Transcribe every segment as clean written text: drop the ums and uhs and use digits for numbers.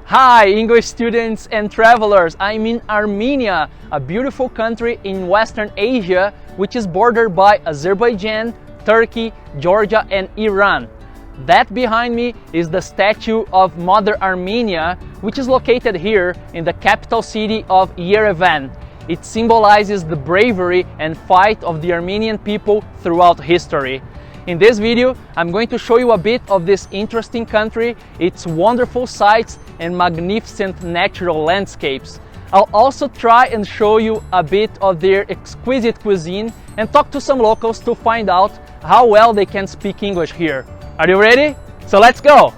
Hi English students and travelers, I'm in Armenia, a beautiful country in Western Asia which is bordered by Azerbaijan, Turkey, Georgia and Iran. That behind me is the statue of Mother Armenia, which is located here in the capital city of Yerevan. It symbolizes the bravery and fight of the Armenian people throughout history. In this video, I'm going to show you a bit of this interesting country, its wonderful sights and magnificent natural landscapes. I'll also try and show you a bit of their exquisite cuisine and talk to some locals to find out how well they can speak English here. Are you ready? So let's go!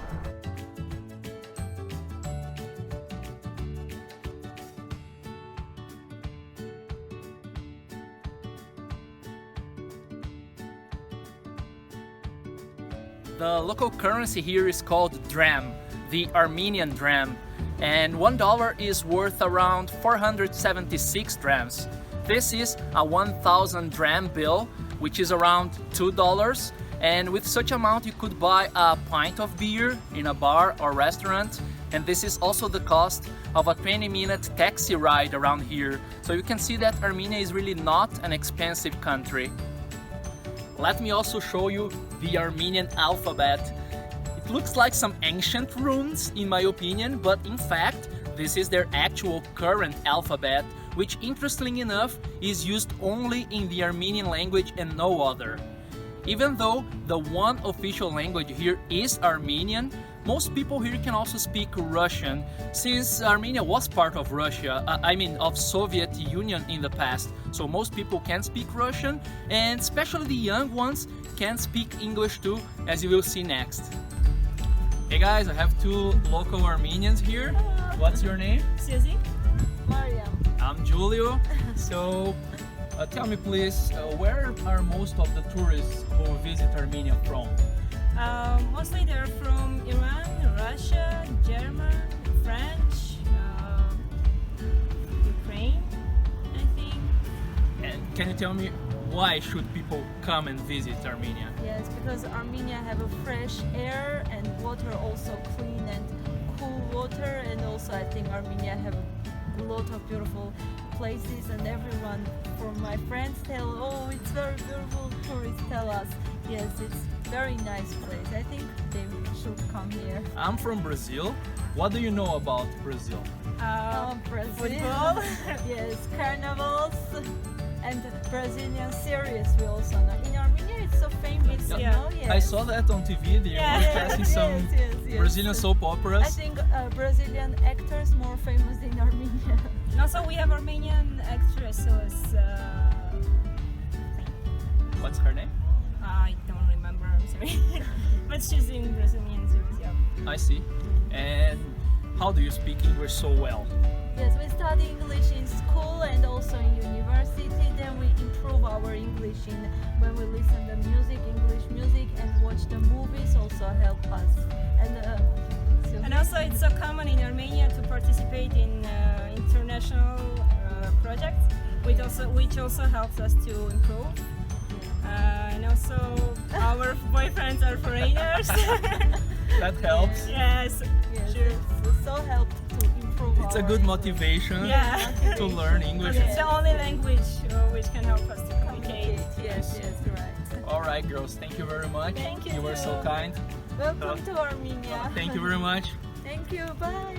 The local currency here is called Dram, the Armenian Dram, and $1 is worth around 476 drams. This is a 1,000 dram bill, which is around $2, and with such amount you could buy a pint of beer in a bar or restaurant, and this is also the cost of a 20-minute taxi ride around here. So you can see that Armenia is really not an expensive country. Let me also show you the Armenian alphabet. It looks like some ancient runes in my opinion, but in fact this is their actual current alphabet, which interestingly enough is used only in the Armenian language and no other. Even though the one official language here is Armenian, most people here can also speak Russian, since Armenia was part of Russia, of Soviet Union in the past. So most people can speak Russian, and especially the young ones can speak English too, as you will see next. Hey guys, I have two local Armenians here. What's your name? Susie. Mariam. I'm Julio. So tell me please, where are most of the tourists who visit Armenia from? Mostly they're from Iran, Russia, German, French, Ukraine, I think. And can you tell me why should people come and visit Armenia? Yes, because Armenia have a fresh air and water, also clean and cool water, and also I think Armenia have a lot of beautiful places, and everyone from my friends tell, oh, it's very beautiful, tourists tell us, yes, it's very nice place. I think they should come here. I'm from Brazil. What do you know about Brazil? Brazil. Football. Yes, carnivals and Brazilian series we also know. In Armenia it's so famous, you know? Yes. I saw that on TV, they were casting some Brazilian soap operas. I think Brazilian actors more famous in Armenia. And also we have Armenian actresses. What's her name? I don't remember, I'm sorry. But she's in Brazilian series, yeah. I see. And how do you speak English so well? Yes, we study English in school and also in university. Then we improve our English when we listen to music, English music, and watch the movies also help us. And also it's so common in Armenia to participate in international projects, which also helps us to improve. And also our boyfriends are foreigners. That helps. Yes, Yes, sure. it's so helped to improve. It's a our good English. motivation Yeah. to learn English. It's the only language which can help us to communicate. Yes, correct. Alright girls, thank you very much. Thank you You were so too. kind. Welcome to Armenia. Thank you very much. Thank you. Bye.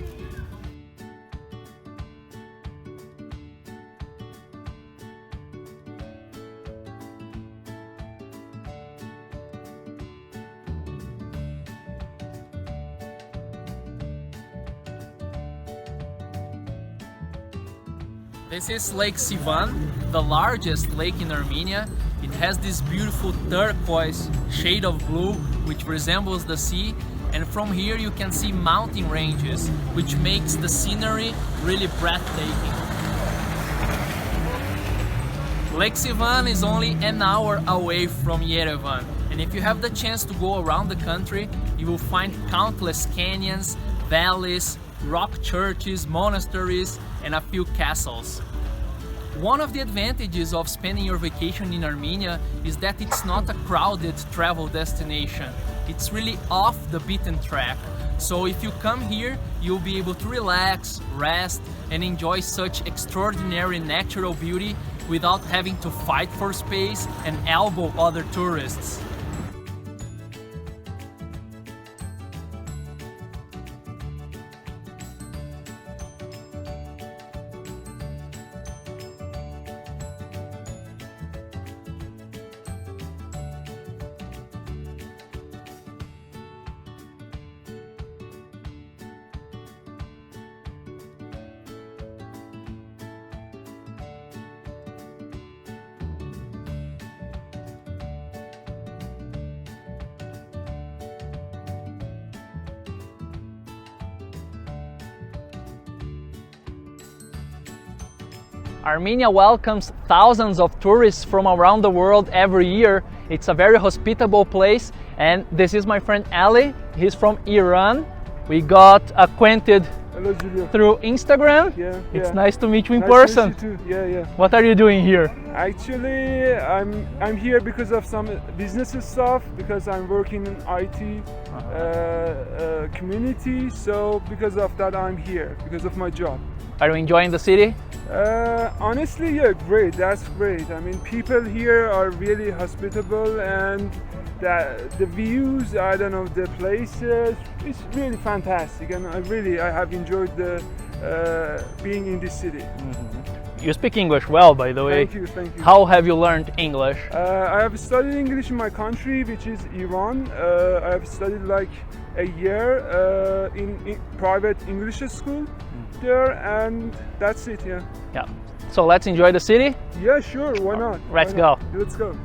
This is Lake Sevan, the largest lake in Armenia. It has this beautiful turquoise shade of blue which resembles the sea, and from here you can see mountain ranges, which makes the scenery really breathtaking. Lake Sevan is only an hour away from Yerevan, and if you have the chance to go around the country, you will find countless canyons, valleys, rock churches, monasteries, and a few castles. One of the advantages of spending your vacation in Armenia is that it's not a crowded travel destination. It's really off the beaten track. So if you come here, you'll be able to relax, rest, and enjoy such extraordinary natural beauty without having to fight for space and elbow other tourists. Armenia welcomes thousands of tourists from around the world every year. It's a very hospitable place, and this is my friend Ali. He's from Iran. We got acquainted Hello, Julio. through Instagram. Yeah. It's nice to meet you in Nice person. to meet you too. Yeah. What are you doing here? Actually, I'm here because of some business stuff, because I'm working in IT community. So because of that, I'm here because of my job. Are you enjoying the city? Honestly, yeah, great. That's great. I mean, people here are really hospitable, and the views, I don't know, the places, it's really fantastic. And I have enjoyed being in this city. You speak English well, by the way. Thank you. How have you learned English? I have studied English in my country, which is Iran. I have studied like a year in private English school there, and that's it. Yeah. So let's enjoy the city? Yeah, sure. Why not? Let's Why not? go. Let's go.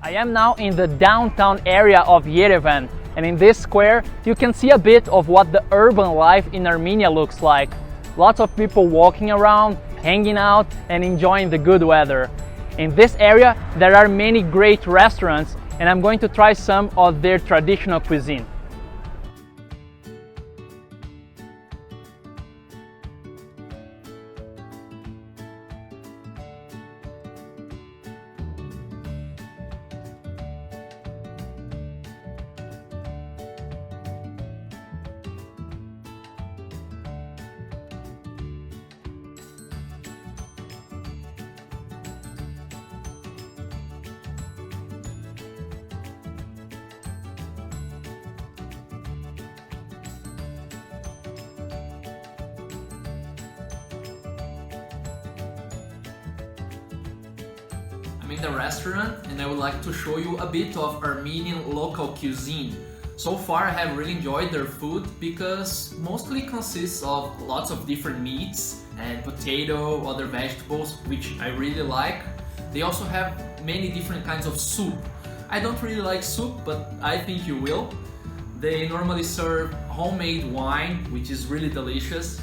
I am now in the downtown area of Yerevan, and in this square you can see a bit of what the urban life in Armenia looks like. Lots of people walking around, hanging out and enjoying the good weather. In this area there are many great restaurants, and I'm going to try some of their traditional cuisine. I'm in the restaurant and I would like to show you a bit of Armenian local cuisine. So far I have really enjoyed their food because mostly consists of lots of different meats and potato, other vegetables, which I really like. They also have many different kinds of soup. I don't really like soup, but I think you will. They normally serve homemade wine, which is really delicious.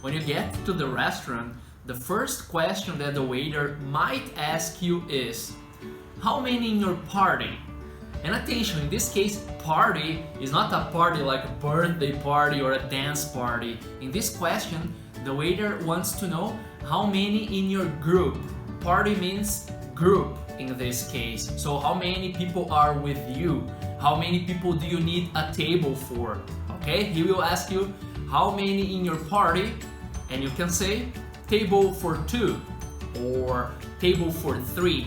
When you get to the restaurant, the first question that the waiter might ask you is, how many in your party? And attention, in this case, party is not a party like a birthday party or a dance party. In this question, the waiter wants to know how many in your group. Party means group in this case. So how many people are with you? How many people do you need a table for? Okay, he will ask you how many in your party, and you can say table for 2 or table for 3.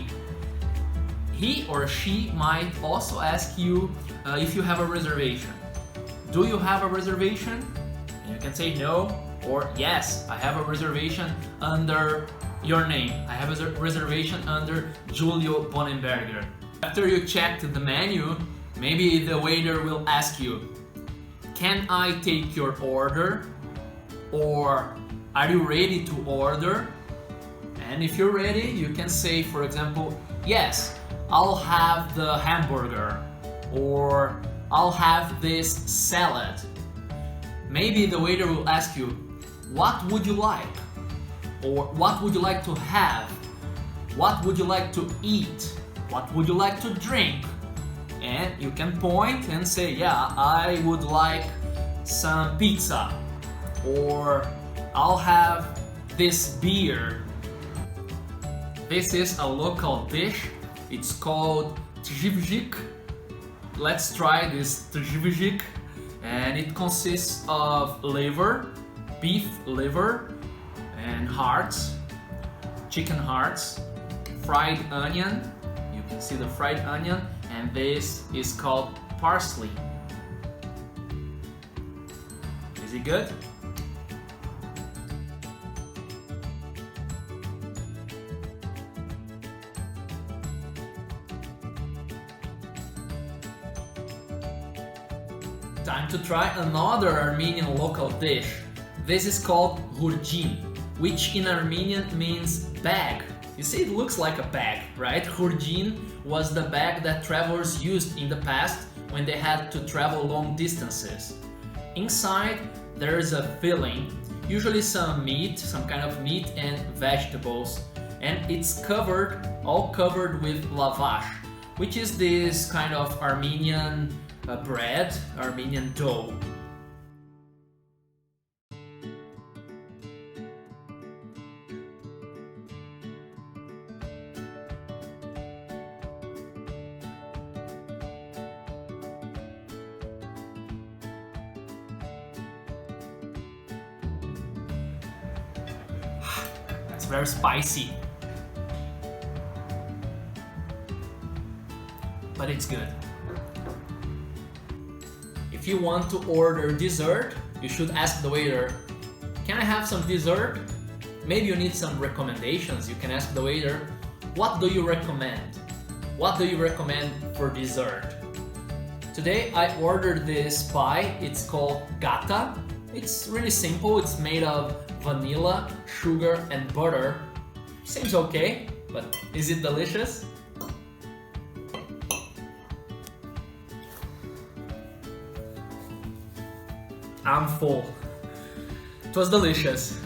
He or she might also ask you if you have a reservation. Do you have a reservation? And you can say no or yes, I have a reservation under your name. I have a reservation under Julio Bonenberger. After you checked the menu, maybe the waiter will ask you, can I take your order? Or are you ready to order? And if you're ready, you can say, for example, yes, I'll have the hamburger, or I'll have this salad. Maybe the waiter will ask you, what would you like? Or what would you like to have? What would you like to eat? What would you like to drink? And you can point and say, yeah, I would like some pizza. or I'll have this beer. This is a local dish. It's called tjivjik. Let's try this tjivjik, and it consists of liver, beef liver, and hearts, chicken hearts, fried onion. You can see the fried onion, and this is called parsley. Is it good? Time to try another Armenian local dish. This is called hurgin, which in Armenian means bag. You see, it looks like a bag, right? Hurgin was the bag that travelers used in the past when they had to travel long distances. Inside, there is a filling, usually some meat, some kind of meat and vegetables, and it's all covered with lavash, which is this kind of Armenian bread, Armenian dough. It's very spicy, but it's good. If you want to order dessert, you should ask the waiter, can I have some dessert? Maybe you need some recommendations. You can ask the waiter, what do you recommend? What do you recommend for dessert? Today I ordered this pie. It's called gata. It's really simple. It's made of vanilla, sugar and butter. Seems okay, but is it delicious? I'm full. It was delicious.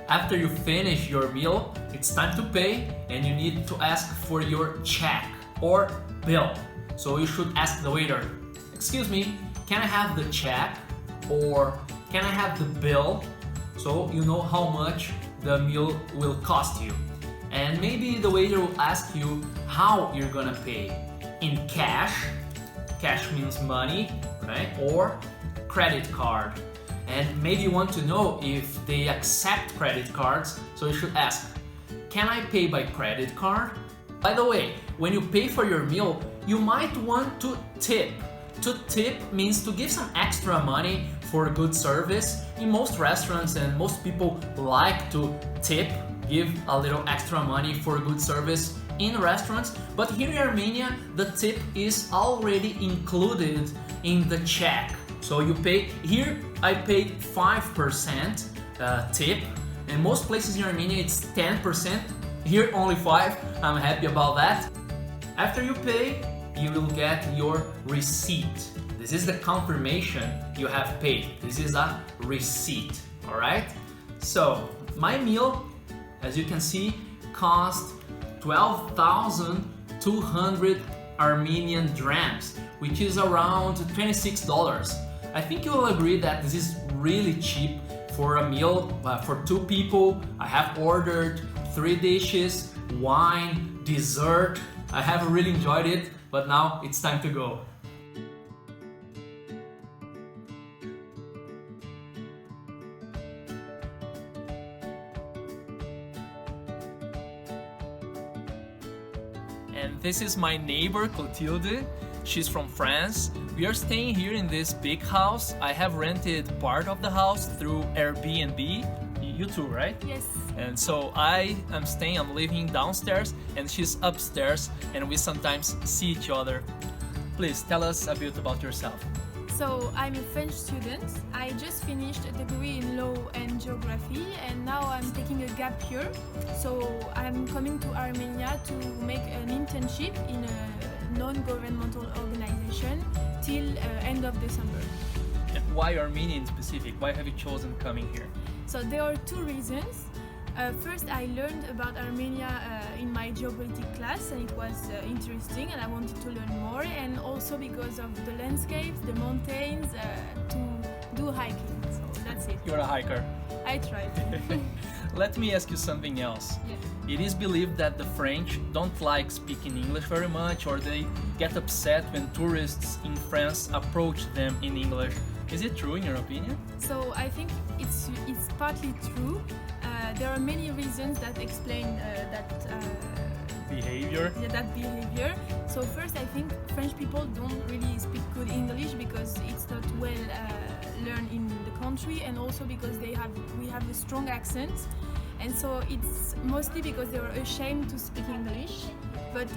After you finish your meal, it's time to pay and you need to ask for your check or bill. So you should ask the waiter, excuse me, can I have the check or can I have the bill? So you know how much the meal will cost you. And maybe the waiter will ask you how you're gonna pay. In cash, cash means money, right? Or credit card. And maybe you want to know if they accept credit cards, so you should ask, can I pay by credit card? By the way, when you pay for your meal, you might want to tip. To tip means to give some extra money for good service. In most restaurants and most people like to tip, give a little extra money for good service in restaurants, but here in Armenia, the tip is already included in the check. So you pay, here I paid 5% tip, and most places in Armenia it's 10%, here only 5%, I'm happy about that. After you pay, you will get your receipt. This is the confirmation you have paid. This is a receipt, alright? So, my meal, as you can see, cost 12,200 Armenian drams, which is around $26. I think you will agree that this is really cheap for a meal for 2 people. I have ordered 3 dishes, wine, dessert. I have really enjoyed it, but now it's time to go. And this is my neighbor Clotilde. She's from France. We are staying here in this big house. I have rented part of the house through Airbnb. You too, right? Yes. And so I'm living downstairs and she's upstairs, and we sometimes see each other. Please tell us a bit about yourself. So I'm a French student. I just finished a degree in law and geography, and now I'm taking a gap year. So I'm coming to Armenia to make an internship in a non-governmental organization till end of December. And why Armenia in specific? Why have you chosen coming here? So there are 2 reasons. First, I learned about Armenia in my geopolitics class, and it was interesting, and I wanted to learn more, and also because of the landscapes, the mountains, to do hiking. it. You're a hiker. I tried. Let me ask you something else. Yeah. It is believed that the French don't like speaking English very much, or they get upset when tourists in France approach them in English. Is it true in your opinion? So I think it's partly true. There are many reasons that explain Behavior? that behavior. So first, I think French people don't really speak good English because it's not well learned in the country, and also because we have a strong accent, and so it's mostly because they are ashamed to speak English. But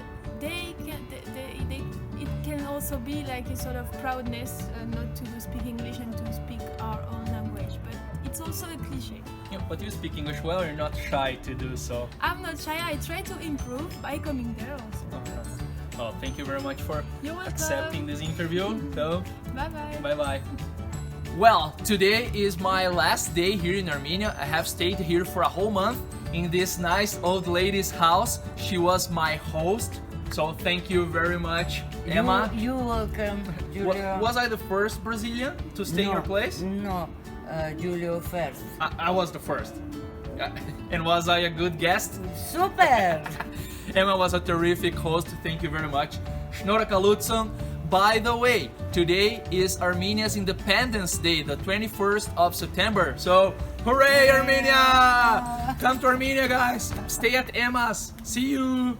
it can also be like a sort of proudness not to speak English and to speak our own language. But it's also a cliche. Yeah, but you speak English well, you're not shy to do so. I'm not shy. I try to improve by coming there also. Oh, thank you very much for You're welcome. accepting this interview. So, Bye bye. bye bye. Well, today is my last day here in Armenia. I have stayed here for a whole month in this nice old lady's house. She was my host, so thank you very much, Emma. You're welcome, Julio. Was I the first Brazilian to stay in your place? No, Julio first. I was the first. And was I a good guest? Super! Emma was a terrific host. Thank you very much. Shnora Kalutson. By the way, today is Armenia's Independence Day, the 21st of September. So, hooray, Armenia! Come to Armenia, guys. Stay at Emma's. See you.